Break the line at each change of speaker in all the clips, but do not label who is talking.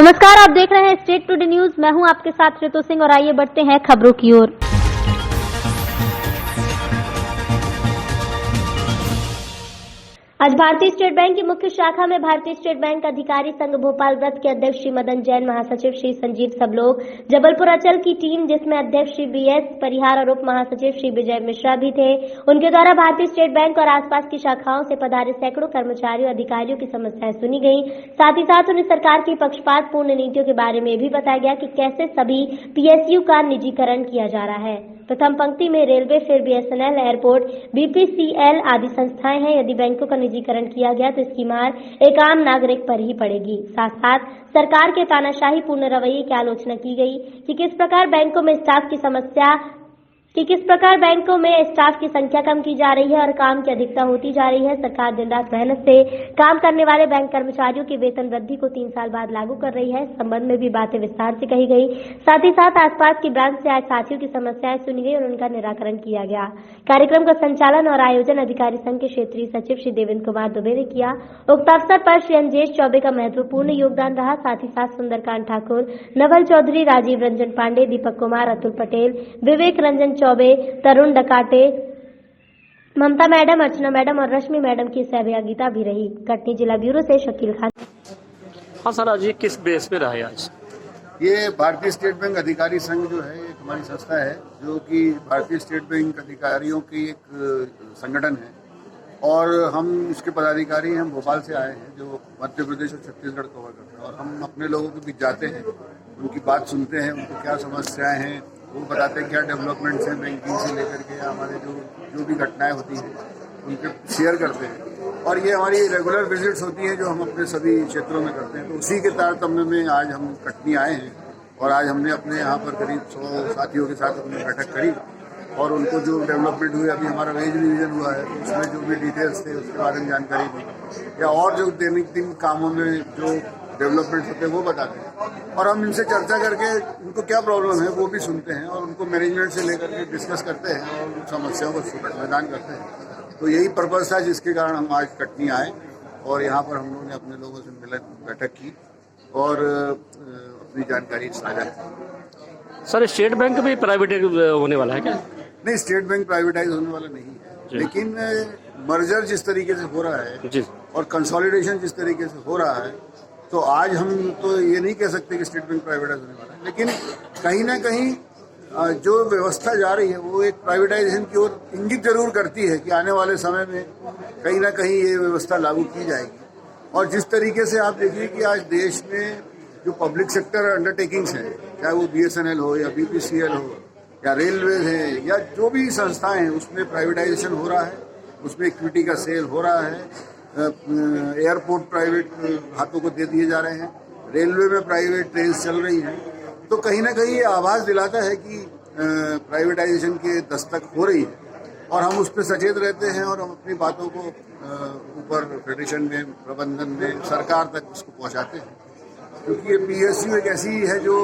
नमस्कार, आप देख रहे हैं स्टेट टुडे न्यूज। मैं हूं आपके साथ ऋतु सिंह और आइए बढ़ते हैं खबरों की ओर। आज भारतीय स्टेट बैंक की मुख्य शाखा में भारतीय स्टेट बैंक अधिकारी संघ भोपाल व्रत के अध्यक्ष श्री मदन जैन, महासचिव श्री संजीव सबलोग, जबलपुर अंचल की टीम जिसमें अध्यक्ष श्री बीएस परिहार और उप महासचिव श्री विजय मिश्रा भी थे, उनके द्वारा भारतीय स्टेट बैंक और आसपास की शाखाओं से पधारे सैकड़ों कर्मचारियों अधिकारियों की समस्याएं सुनी गई। साथ ही साथ उन्हें सरकार की पक्षपात पूर्ण नीतियों के बारे में भी बताया गया कि कैसे सभी पीएसयू का निजीकरण किया जा रहा है। प्रथम पंक्ति में रेलवे, फिर बीएसएनएल, एयरपोर्ट, बीपीसीएल आदि संस्थाएं हैं। यदि बैंकों का निजीकरण किया गया तो इसकी मार एक आम नागरिक पर ही पड़ेगी। साथ साथ सरकार के तानाशाही पूर्ण रवैये की आलोचना की गई कि किस प्रकार बैंकों में स्टाफ की संख्या कम की जा रही है और काम की अधिकता होती जा रही है। सरकार दिन रात मेहनत से काम करने वाले बैंक कर्मचारियों की वेतन वृद्धि को 3 साल बाद लागू कर रही है। इस संबंध में भी बातें विस्तार से कही गई। साथ ही साथ आसपास की ब्रांच से आए साथियों की समस्याएं सुनी गई और उनका निराकरण किया गया। कार्यक्रम का संचालन और आयोजन अधिकारी संघ के क्षेत्रीय सचिव श्री देवेंद्र कुमार दुबे ने किया। उक्त अवसर पर श्री अंजेश चौबे का महत्वपूर्ण योगदान रहा। साथ ही साथ सुंदरकांत ठाकुर, नवल चौधरी, राजीव रंजन पांडे, दीपक कुमार, अतुल पटेल, विवेक रंजन चौबे, तरुण डकाटे, ममता मैडम, अर्चना मैडम और रश्मि मैडम की सहभागिता भी रही। कटनी जिला ब्यूरो से शकील खान।
हाँ सर, आज ये किस बेस पे रहा है? आज
ये भारतीय स्टेट बैंक अधिकारी संघ जो है एक हमारी संस्था है जो कि भारतीय स्टेट बैंक अधिकारियों की एक संगठन है और हम इसके पदाधिकारी हम भोपाल से आए हैं जो मध्य प्रदेश और छत्तीसगढ़ कवर करते हैं और हम अपने लोगों के बीच जाते हैं, उनकी बात सुनते हैं, उनको क्या समस्याएं हैं वो बताते हैं, क्या डेवलपमेंट्स हैं बैंकिंग से लेकर के हमारे जो भी घटनाएं होती हैं उनके शेयर करते हैं और ये हमारी रेगुलर विजिट्स होती हैं जो हम अपने सभी क्षेत्रों में करते हैं। तो उसी के तारतम्य में आज हम कटनी आए हैं और आज हमने अपने यहाँ पर करीब 100 साथियों के साथ अपनी बैठक करी और उनको जो डेवलपमेंट हुई, अभी हमारा वेज रिवीजन हुआ है तो उसमें जो भी डिटेल्स थे उसके बारे में जानकारी दी या और जो दैनिक दिन कामों में जो डेवलपमेंट होते हैं वो बताते हैं और हम इनसे चर्चा करके उनको क्या प्रॉब्लम है वो भी सुनते हैं और उनको मैनेजमेंट से लेकर के डिस्कस करते हैं और उन समस्याओं का समाधान करते हैं। तो यही पर्पस था जिसके कारण हम आज कटनी आए और यहाँ पर हम लोगों ने अपने लोगों से मिलकर बैठक की और अपनी जानकारी साझा की।
सर, स्टेट बैंक भी प्राइवेट होने वाला है क्या?
नहीं, स्टेट बैंक प्राइवेटाइज होने वाला नहीं है, लेकिन मर्जर जिस तरीके से हो रहा है
जी
और कंसोलिडेशन जिस तरीके से हो रहा है तो आज हम तो ये नहीं कह सकते कि स्टेट बैंक प्राइवेटाइज होने वाला है, लेकिन कहीं ना कहीं जो व्यवस्था जा रही है वो एक प्राइवेटाइजेशन की ओर इंगित जरूर करती है कि आने वाले समय में कहीं ना कहीं ये व्यवस्था लागू की जाएगी। और जिस तरीके से आप देखिए कि आज देश में जो पब्लिक सेक्टर अंडरटेकिंग्स हैं, चाहे वो बीएसएनएल हो या बीपीसीएल हो या रेलवे है या जो भी संस्थाएं हैं, उसमें प्राइवेटाइजेशन हो रहा है, उसमें इक्विटी का सेल हो रहा है, एयरपोर्ट प्राइवेट हाथों को दे दिए जा रहे हैं, रेलवे में प्राइवेट ट्रेन चल रही हैं, तो कहीं ना कहीं ये आभास दिलाता है कि प्राइवेटाइजेशन के दस्तक हो रही है और हम उस पर सचेत रहते हैं और हम अपनी बातों को ऊपर फेडरेशन में, प्रबंधन में, सरकार तक उसको पहुंचाते हैं क्योंकि ये पीएसयू एक ऐसी है जो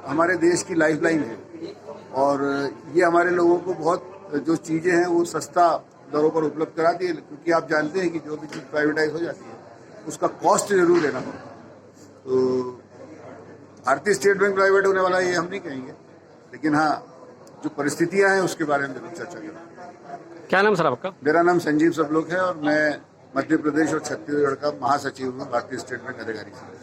हमारे देश की लाइफलाइन है और ये हमारे लोगों को बहुत जो चीज़ें हैं वो सस्ता दरों पर उपलब्ध कराती है क्योंकि आप जानते हैं कि जो भी चीज़ प्राइवेटाइज हो जाती है उसका कॉस्ट जरूर देना पड़ता है। तो भारतीय स्टेट बैंक प्राइवेट होने वाला ये हम नहीं कहेंगे, लेकिन हाँ जो परिस्थितियां हैं उसके बारे में जरूर चर्चा करें।
क्या नाम सर आपका?
मेरा नाम संजीव सबलोग है और मैं मध्य प्रदेश और छत्तीसगढ़ का महासचिव हूँ भारतीय स्टेट बैंक अधिकारी संघ।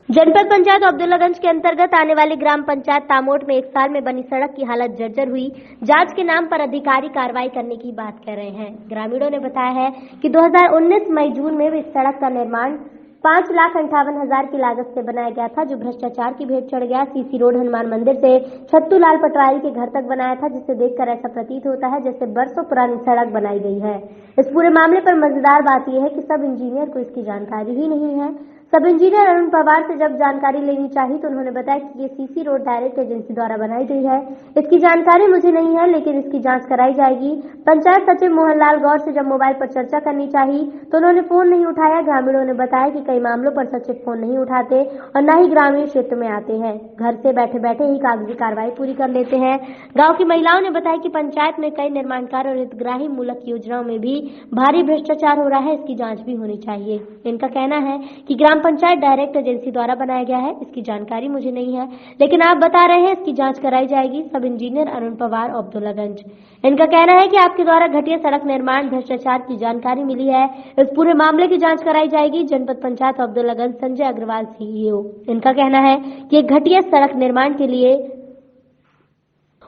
जनपद पंचायत अब्दुल्लागंज के अंतर्गत आने वाली ग्राम पंचायत तामोट में 1 साल में बनी सड़क की हालत जर्जर हुई। जांच के नाम पर अधिकारी कार्रवाई करने की बात कर रहे हैं। ग्रामीणों ने बताया है कि 2019 मई-जून में इस सड़क का निर्माण 5,58,000 की लागत से बनाया गया था, जो भ्रष्टाचार की भेंट चढ़ गया। सीसी रोड हनुमान मंदिर से छत्तूलाल पटवारी के घर तक बनाया था, जिसे देखकर ऐसा प्रतीत होता है जैसे बरसों पुरानी सड़क बनाई गई है। इस पूरे मामले पर मजेदार बात यह है कि सब इंजीनियर को इसकी जानकारी ही नहीं है। सब इंजीनियर अरुण पवार से जब जानकारी लेनी चाहिए तो उन्होंने बताया कि ये सीसी रोड डायरेक्ट एजेंसी द्वारा बनाई गई है। इसकी जानकारी मुझे नहीं है, लेकिन इसकी जांच कराई जाएगी। पंचायत सचिव मोहनलाल गौर से जब मोबाइल पर चर्चा करनी चाहिए तो उन्होंने फोन नहीं उठाया। ग्रामीणों ने बताया कि कई मामलों पर सचिव फोन नहीं उठाते और न ही ग्रामीण क्षेत्र में आते हैं, घर से बैठे बैठे ही कागजी कार्रवाई पूरी कर लेते हैं। गाँव की महिलाओं ने बताया कि पंचायत में कई निर्माण कार्य और हितग्राही मूलक योजनाओं में भी भारी भ्रष्टाचार हो रहा है, इसकी जाँच भी होनी चाहिए। इनका कहना है कि ग्राम ग्राम पंचायत डायरेक्ट एजेंसी द्वारा बनाया गया है, इसकी जानकारी मुझे नहीं है, लेकिन आप बता रहे हैं इसकी जांच कराई जाएगी। सब इंजीनियर अरुण पवार, अब्दुल्लागंज। इनका कहना है कि आपके द्वारा घटिया सड़क निर्माण भ्रष्टाचार की जानकारी मिली है, इस पूरे मामले की जांच कराई जाएगी। जनपद पंचायत अब्दुल्लागंज, संजय अग्रवाल, सीईओ। इनका कहना है कि घटिया सड़क निर्माण के लिए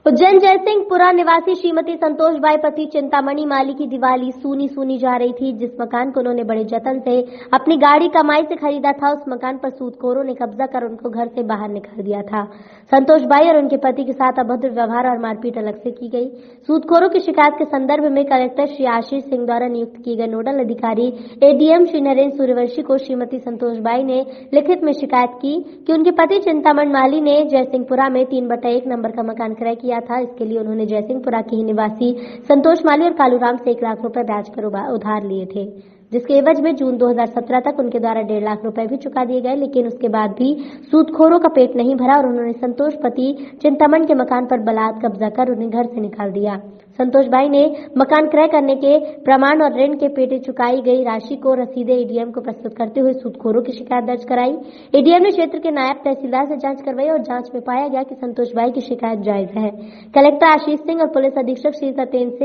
उज्जैन जयसिंहपुरा निवासी श्रीमती संतोष बाई पति चिंतामणि माली की दिवाली सूनी सूनी जा रही थी। जिस मकान को उन्होंने बड़े जतन से अपनी गाड़ी कमाई से खरीदा था, उस मकान पर सूदखोरों ने कब्जा कर उनको घर से बाहर निकाल दिया था। संतोष बाई और उनके पति के साथ अभद्र व्यवहार और मारपीट अलग से की गई। सूदखोरों की शिकायत के संदर्भ में कलेक्टर श्री आशीष सिंह द्वारा नियुक्त किए गए नोडल अधिकारी एडीएम श्री नरेंद्र सूर्यवंशी को श्रीमती संतोष बाई ने लिखित में शिकायत की कि उनके पति चिंतामणि माली ने जयसिंहपुरा में 3/1 नंबर का मकान क्रय किया था। इसके लिए उन्होंने जयसिंहपुरा के ही निवासी संतोष माली और कालूराम से 1 लाख रुपए ब्याज पर उधार लिए थे, जिसके एवज में जून 2017 तक उनके द्वारा 1.5 लाख रुपए भी चुका दिए गए। लेकिन उसके बाद भी सूदखोरों का पेट नहीं भरा और उन्होंने संतोष पति चिंतामणि के मकान पर बलात् कब्जा कर उन्हें घर से निकाल दिया। संतोष बाई ने मकान क्रय करने के प्रमाण और ऋण के पेटे चुकाई गई राशि को रसीदे एडीएम को प्रस्तुत करते हुए सूदखोरों की शिकायत दर्ज कराई। एडीएम ने क्षेत्र के नायब तहसीलदार से जांच करवाई और जांच में पाया गया कि संतोष बाई की शिकायत जायज है। कलेक्टर आशीष सिंह और पुलिस अधीक्षक श्री सत्येंद्र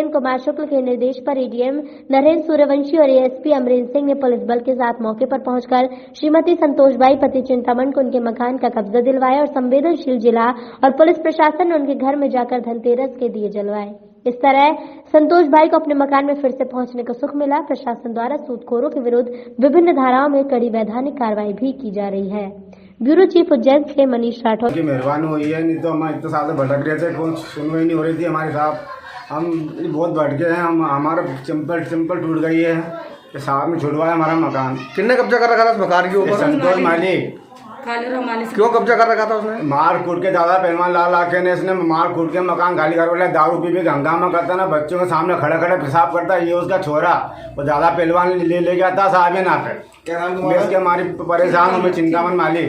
कुमार शुक्ल के निर्देश पर एडीएम नरेंद्र सूर्यवंशी और एएसपी अमरेंद्र सिंह ने पुलिस बल के साथ मौके पर पहुंचकर श्रीमती संतोष बाई पति चिंतामणि को उनके मकान का कब्जा दिलवाया और संवेदनशील जिला और पुलिस प्रशासन ने उनके घर में जाकर धनतेरस के दिए जलवाए। इस तरह संतोष भाई को अपने मकान में फिर से पहुंचने का सुख मिला। प्रशासन द्वारा सूदखोरों के विरुद्ध विभिन्न धाराओं में कड़ी वैधानिक कार्रवाई भी की जा रही है। ब्यूरो चीफ उज्जैन से मनीष राठौर।
की मेहरबानी हुई है, नहीं तो हम इतने साल से भटक रहे थे, कौन सुनवाई नहीं हो रही थी हमारे साहब। हम बहुत भटके हैं, हमारा चंपल टूट गई है, साहब ने छुड़वाया हमारा मकान।
किसने कब्जा कर रखा था उस मकान के ऊपर?
संतोष माली।
क्यों कब्जा कर रखा था उसने?
मार कूट के दादा पहलवान लाल आके ने इसने मार कूट के मकान खाली कर बोला। दारू पी हंगामा करता ना, बच्चों के सामने खड़े खड़े पेशाब करता। ये उसका छोरा वो दादा पहलवान ले गया था साहब ना पे।
क्या नाम
मैं इसके हमारी परेशान हूँ। मैं चिंतामणि माली।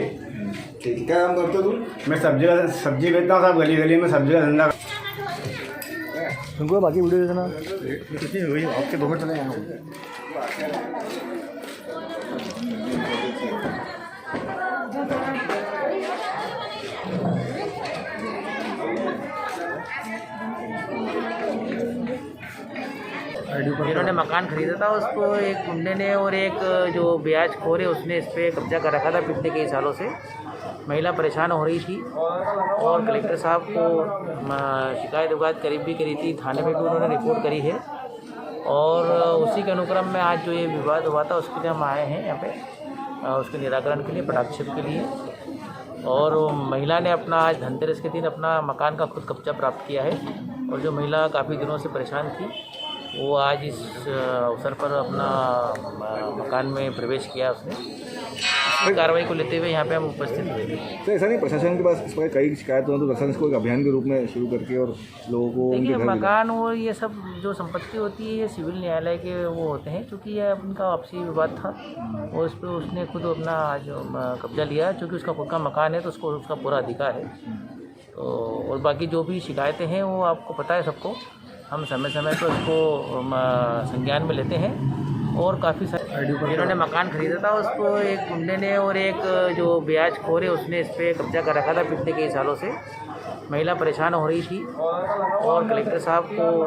क्या काम करते हो तुम?
मैं सब्जी बेचता हूँ, सब गली में सब्जी का धंधा।
तुमको बाकी वीडियो देखना कुछ नहीं हुई, आपके 2 मिनट चले आए।
जिन्होंने मकान खरीदा था उसको एक गुंडे ने और एक जो ब्याज खोर है उसने इस पर कब्जा कर रखा था पिछले कई सालों से। महिला परेशान हो रही थी और कलेक्टर साहब को शिकायत वकायत करीब भी करी थी, थाने में भी उन्होंने रिपोर्ट करी है। और उसी के अनुक्रम में आज जो ये विवाद हुआ था उसके लिए हम आए हैं यहाँ पे उसके निराकरण के लिए, पटाक्षेप के लिए। और महिला ने अपना आज धनतेरस के दिन अपना मकान का खुद कब्जा प्राप्त किया है। और जो महिला काफ़ी दिनों से परेशान थी वो आज इस अवसर पर अपना मकान में प्रवेश किया उसने। इसकी कार्रवाई को लेते हुए यहाँ पे हम उपस्थित हुए।
तो ऐसा नहीं प्रशासन के पास इस पर कई शिकायत हो तो प्रशासन इसको एक अभियान के रूप में शुरू करके और लोगों को
देखिए मकान और ये सब जो संपत्ति होती है ये सिविल न्यायालय के वो होते हैं, क्योंकि यह उनका आपसी विवाद था और उस पर उसने खुद अपना आज कब्जा लिया। चूँकि उसका खुद का मकान है तो उसको उसका पूरा अधिकार है। तो और बाकी जो भी शिकायतें हैं वो आपको पता है सबको, हम समय समय पर उसको संज्ञान में लेते हैं। और काफ़ी सारे जिन्होंने मकान खरीदा था उसको एक गुंडे ने और एक जो ब्याज खोर है उसने इस पर कब्जा कर रखा था पिछले कई सालों से। महिला परेशान हो रही थी और कलेक्टर साहब को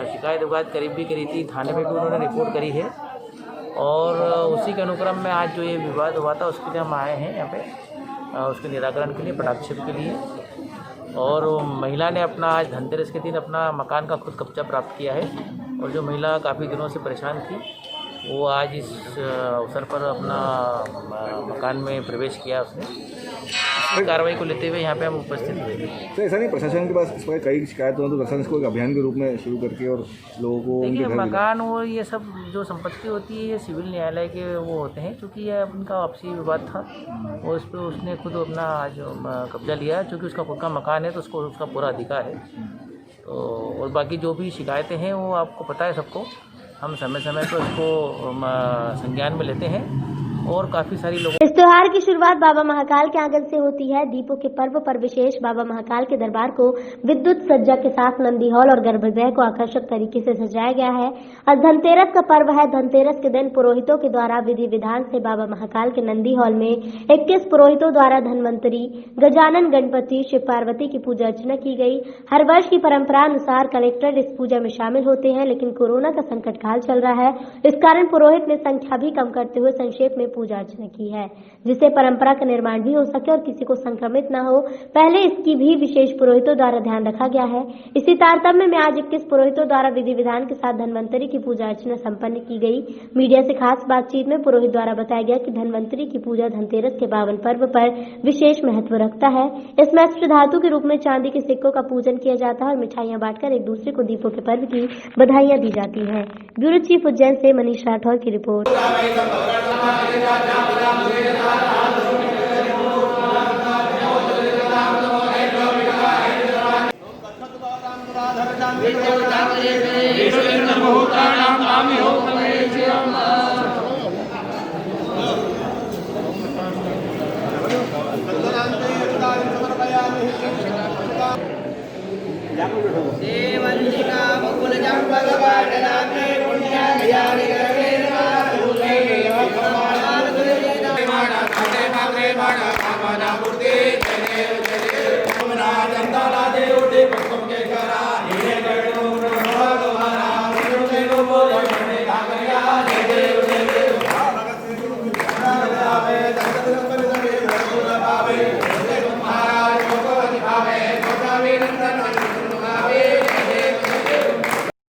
शिकायत वकायत करीब भी करी थी, थाने में भी उन्होंने रिपोर्ट करी है। और उसी के अनुक्रम में आज जो ये विवाद हुआ था उसके लिए हम आए हैं यहाँ पे उसके निराकरण के लिए, पटाक्षेप के लिए। और महिला ने अपना आज धनतेरस के दिन अपना मकान का खुद कब्जा प्राप्त किया है। और जो महिला काफ़ी दिनों से परेशान थी वो आज इस अवसर पर अपना मकान में प्रवेश किया उसने। इसकी कार्रवाई को लेते हुए यहाँ पे हम उपस्थित हुए।
तो ऐसा नहीं प्रशासन के पास इस पर कई शिकायत हो तो प्रशासन इसको एक अभियान के रूप में शुरू करके और लोगों को
देखिए मकान और ये सब जो संपत्ति होती है ये सिविल न्यायालय के वो होते हैं, क्योंकि यह उनका आपसी विवाद था और उस पर उसने खुद अपना आज कब्जा लिया। चूँकि उसका खुद का मकान है तो उसको उसका पूरा अधिकार है। तो और बाकी जो भी शिकायतें हैं वो आपको पता है सबको, हम समय समय पर उसको संज्ञान में लेते हैं। और काफ़ी सारी लोगों
इस त्योहार की शुरुआत बाबा महाकाल के आंगन से होती है। दीपों के पर्व पर विशेष बाबा महाकाल के दरबार को विद्युत सज्जा के साथ नंदी हॉल और गर्भगृह को आकर्षक तरीके से सजाया गया है। आज धनतेरस का पर्व है। धनतेरस के दिन पुरोहितों के द्वारा विधि विधान से बाबा महाकाल के नंदी हॉल में 21 पुरोहितों द्वारा धनवंतरी, गजानन, गणपति, शिव पार्वती की पूजा अर्चना की गई। हर वर्ष की परंपरा अनुसार कलेक्टर इस पूजा में शामिल होते हैं, लेकिन कोरोना का संकट काल चल रहा है, इस कारण पुरोहित ने संख्या भी कम करते हुए संक्षेप में पूजा अर्चना की है, जिससे परंपरा का निर्माण भी हो सके और किसी को संक्रमित न हो। पहले इसकी भी विशेष पुरोहितों द्वारा ध्यान रखा गया है। इसी तारतम्य में आज 21 पुरोहितों द्वारा विधि विधान के साथ धनवंतरी की पूजा अर्चना संपन्न की गई। मीडिया से खास बातचीत में पुरोहित द्वारा बताया गया कि धनवंतरी की पूजा धनतेरस के पावन पर्व पर विशेष महत्व रखता है। इसमें अष्ट धातु के रूप में चांदी के सिक्कों का पूजन किया जाता है और मिठाइयां बांटकर एक दूसरे को दीपों के पर्व की बधाइयां दी जाती है। ब्यूरो चीफ उज्जैन से मनीष राठौर की रिपोर्ट।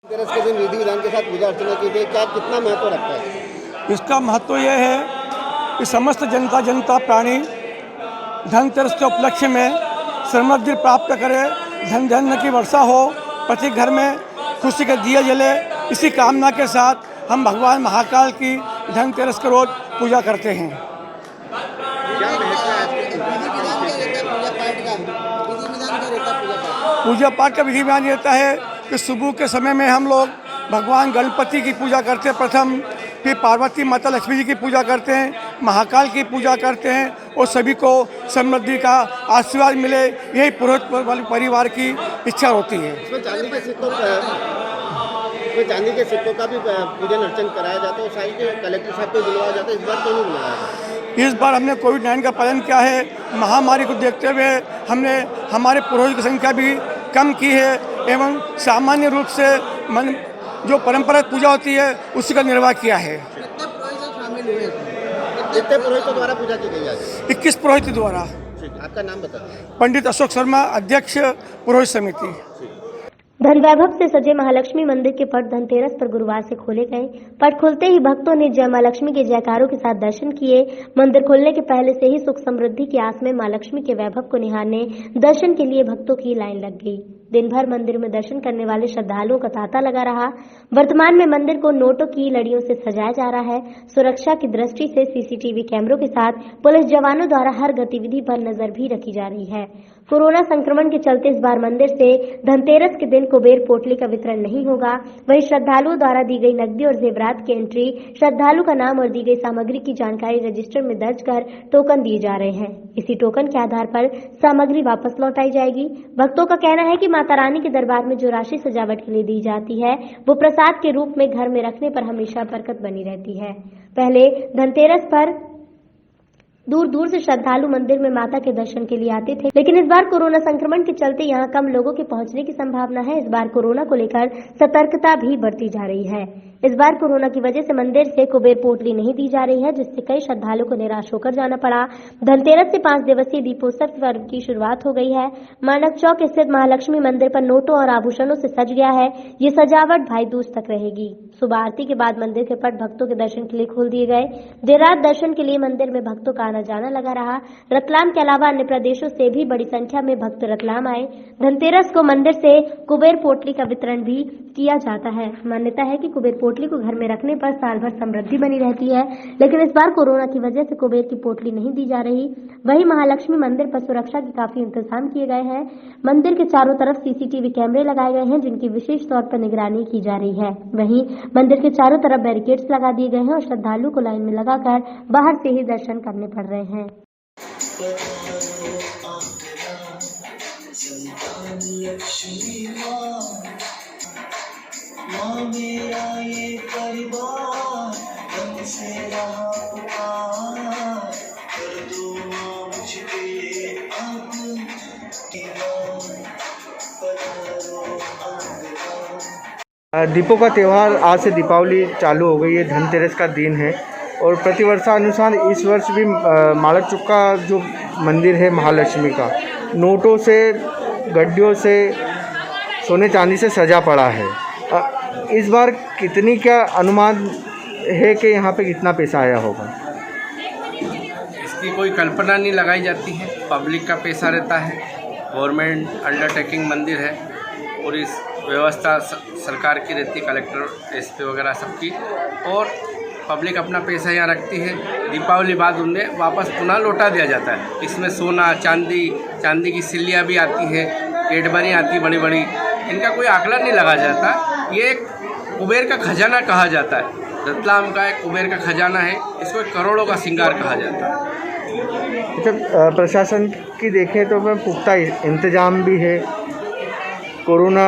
धनतेरस के दिन विधि विधान के साथ पूजा अर्चना की गई, क्या कितना महत्व रखता है?
इसका महत्व यह है कि समस्त जनता प्राणी धनतेरस के उपलक्ष्य में समृद्धि प्राप्त करे, धन धन की वर्षा हो, प्रति घर में खुशी के दिए जले। इसी कामना के साथ हम भगवान महाकाल की धनतेरस के रोज पूजा करते हैं।
क्या महत्व है आज के
पूजा पाठ का विधि विधान रहता है कि सुबह के समय में हम लोग भगवान गणपति की पूजा करते हैं प्रथम, फिर पार्वती माता लक्ष्मी जी की पूजा करते हैं, महाकाल की पूजा करते हैं और सभी को समृद्धि का आशीर्वाद मिले, यही पुरोहित परिवार की इच्छा होती है।
इसमें चांदी के सिक्कों का भी पूजन अर्चन कराया जाता है और साइड के कलेक्टर साहब को बुलवाया जाता है। इस बार क्यों नहीं बुलाया जाता?
इस बार हमने कोविड-19 का पालन किया है। महामारी को देखते हुए हमने हमारे पुरोहित की संख्या भी कम की है एवं सामान्य रूप से जो परंपरागत पूजा होती है उसी का निर्वाह किया है।
कितने पुरोहितों द्वारा पूजा की गई आज?
21 पुरोहित द्वारा।
आपका नाम बताइए।
पंडित अशोक शर्मा, अध्यक्ष पुरोहित समिति।
धन वैभव से सजे महालक्ष्मी मंदिर के पट धनतेरस पर गुरुवार से खोले गए। पट खुलते ही भक्तों ने जय मां लक्ष्मी के जयकारों के साथ दर्शन किए। मंदिर खुलने के पहले से ही सुख समृद्धि की आस में मां लक्ष्मी के वैभव को निहारने दर्शन के लिए भक्तों की लाइन लग गई। दिन भर मंदिर में दर्शन करने वाले श्रद्धालुओं का तांता लगा रहा। वर्तमान में मंदिर को नोटों की लड़ियों से सजाया जा रहा है। सुरक्षा की दृष्टि से सीसीटीवी कैमरों के साथ पुलिस जवानों द्वारा हर गतिविधि पर नजर भी रखी जा रही है। कोरोना संक्रमण के चलते इस बार मंदिर से धनतेरस के दिन कुबेर पोटली का वितरण नहीं होगा। वहीं श्रद्धालुओं द्वारा दी गई नकदी और जेवरात की एंट्री, श्रद्धालु का नाम और दी गई सामग्री की जानकारी रजिस्टर में दर्ज कर टोकन दिए जा रहे हैं। इसी टोकन के आधार पर सामग्री वापस लौटाई जाएगी। भक्तों का कहना है कि माता रानी के दरबार में जो राशि सजावट के लिए दी जाती है वो प्रसाद के रूप में घर में रखने पर हमेशा बरकत बनी रहती है। पहले धनतेरस पर दूर दूर से श्रद्धालु मंदिर में माता के दर्शन के लिए आते थे, लेकिन इस बार कोरोना संक्रमण के चलते यहां कम लोगों के पहुंचने की संभावना है। इस बार कोरोना को लेकर सतर्कता भी बरती जा रही है। इस बार कोरोना की वजह से मंदिर से कुबेर पोटली नहीं दी जा रही है, जिससे कई श्रद्धालुओं को निराश होकर जाना पड़ा। धनतेरस से 5 दिवसीय दीपोत्सव पर्व की शुरुआत हो गई है। मानक चौक स्थित महालक्ष्मी मंदिर पर नोटों और आभूषणों से सज गया है। ये सजावट भाई दूज तक रहेगी। सुबह आरती के बाद मंदिर के पट भक्तों के दर्शन के लिए खोल दिए गए। देर रात दर्शन के लिए मंदिर में भक्तों का आना आना जाना लगा रहा। रतलाम के अलावा अन्य प्रदेशों से भी बड़ी संख्या में भक्त रतलाम आए। धनतेरस को मंदिर से कुबेर पोटली का वितरण भी किया जाता है। मान्यता है कि कुबेर पोटली को घर में रखने पर साल भर समृद्धि बनी रहती है, लेकिन इस बार कोरोना की वजह से कुबेर की पोटली नहीं दी जा रही। वहीं महालक्ष्मी मंदिर पर सुरक्षा के काफी इंतजाम किए गए हैं। मंदिर के चारों तरफ सीसीटीवी कैमरे लगाए गए हैं, जिनकी विशेष तौर पर निगरानी की जा रही है। वहीं मंदिर के चारों तरफ बैरिकेड्स लगा दिए गए हैं और श्रद्धालु को लाइन में लगाकर बाहर से ही दर्शन करने पड़ रहे हैं।
दीपों का त्यौहार आज से दीपावली चालू हो गई है। धनतेरस का दिन है और प्रतिवर्षानुसार इस वर्ष भी मालकचुक का जो मंदिर है महालक्ष्मी का, नोटों से, गड्डियों से, सोने चांदी से सजा पड़ा है। इस बार कितनी क्या अनुमान है कि यहाँ पे कितना पैसा आया होगा?
इसकी कोई कल्पना नहीं लगाई जाती है। पब्लिक का पैसा रहता है। गवर्नमेंट अंडरटेकिंग मंदिर है और इस व्यवस्था सरकार की रहती है, कलेक्टर, एसपी वगैरह सबकी, और पब्लिक अपना पैसा यहाँ रखती है। दीपावली बाद उन्हें वापस पुनः लौटा दिया जाता है। इसमें सोना, चांदी की सिल्लियाँ भी आती है, कैडबरी आती बड़ी बड़ी। इनका कोई आकलन नहीं लगा जाता। ये एक कुबेर का खजाना कहा जाता है। रतलाम का एक कुबेर का खजाना है। इसको करोड़ों का श्रृंगार कहा जाता है।
अच्छा, प्रशासन की देखें तो मैं पुख्ता इंतजाम भी है। कोरोना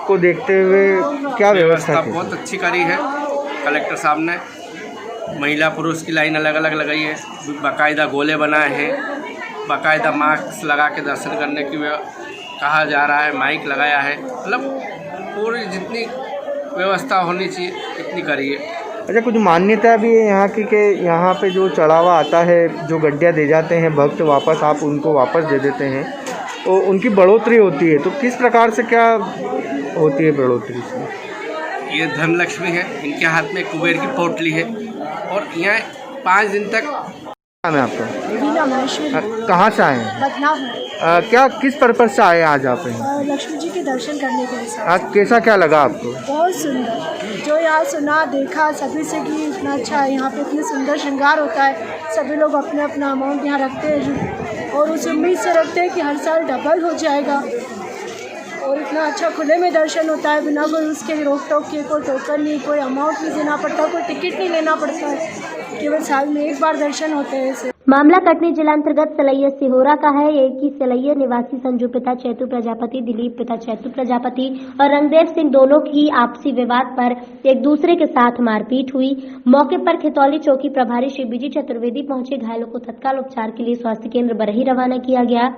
को देखते हुए क्या व्यवस्था
बहुत अच्छी करी है कलेक्टर साहब ने। महिला पुरुष की लाइन अलग अलग लगाई है। बाकायदा गोले बनाए हैं। बाकायदा मास्क लगा के दर्शन करने की कहा जा रहा है। माइक लगाया है। मतलब पूरी जितनी व्यवस्था होनी चाहिए इतनी करी है।
अच्छा, कुछ मान्यता भी है यहाँ की कि यहाँ पे जो चढ़ावा आता है, जो गड्ढियाँ दे जाते हैं भक्त, वापस आप उनको वापस दे देते हैं, तो उनकी बढ़ोतरी होती है। तो किस प्रकार से क्या होती है बढ़ोतरी से?
ये धनलक्ष्मी है। इनके हाथ में कुबेर की पोटली है और यहाँ 5 दिन तक।
नाम है आपका? कहाँ से आए हैं? क्या किस पर्पज से आए आज आप यहाँ?
लक्ष्मी जी के दर्शन करने के लिए।
आज कैसा क्या लगा आपको?
बहुत सुंदर। जो यहाँ सुना देखा सभी से कि इतना अच्छा है। यहाँ पे इतने सुंदर श्रृंगार होता है। सभी लोग अपने अपना अमाउंट यहाँ रखते हैं और उस उम्मीद से रखते हैं कि हर साल डबल हो जाएगा। और इतना अच्छा खुले में दर्शन होता है, बिना कोई उसके रोक टोक के, कोई टोकन नहीं, कोई अमाउंट नहीं देना पड़ता, कोई टिकट नहीं लेना पड़ता है। केवल साल में एक बार दर्शन होते हैं इसे।
मामला कटनी जिला अंतर्गत सलैया सिहोरा का है। एक ही सलैया निवासी संजू पिता चैतु प्रजापति, दिलीप पिता चैतु प्रजापति और रंगदेव सिंह दोनों की आपसी विवाद पर एक दूसरे के साथ मारपीट हुई। मौके पर खितौली चौकी प्रभारी श्री बीजी चतुर्वेदी पहुंचे। घायलों को तत्काल उपचार के लिए स्वास्थ्य केंद्र बरही रवाना किया गया।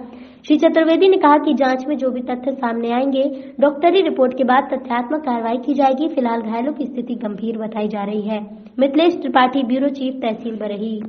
श्री चतुर्वेदी ने कहा कि जांच में जो भी तथ्य सामने आएंगे, डॉक्टरी रिपोर्ट के बाद तथ्यात्मक कार्रवाई की जाएगी। फिलहाल घायलों की स्थिति गंभीर बताई जा रही है। मिथिलेश त्रिपाठी, ब्यूरो चीफ, तहसील बरही।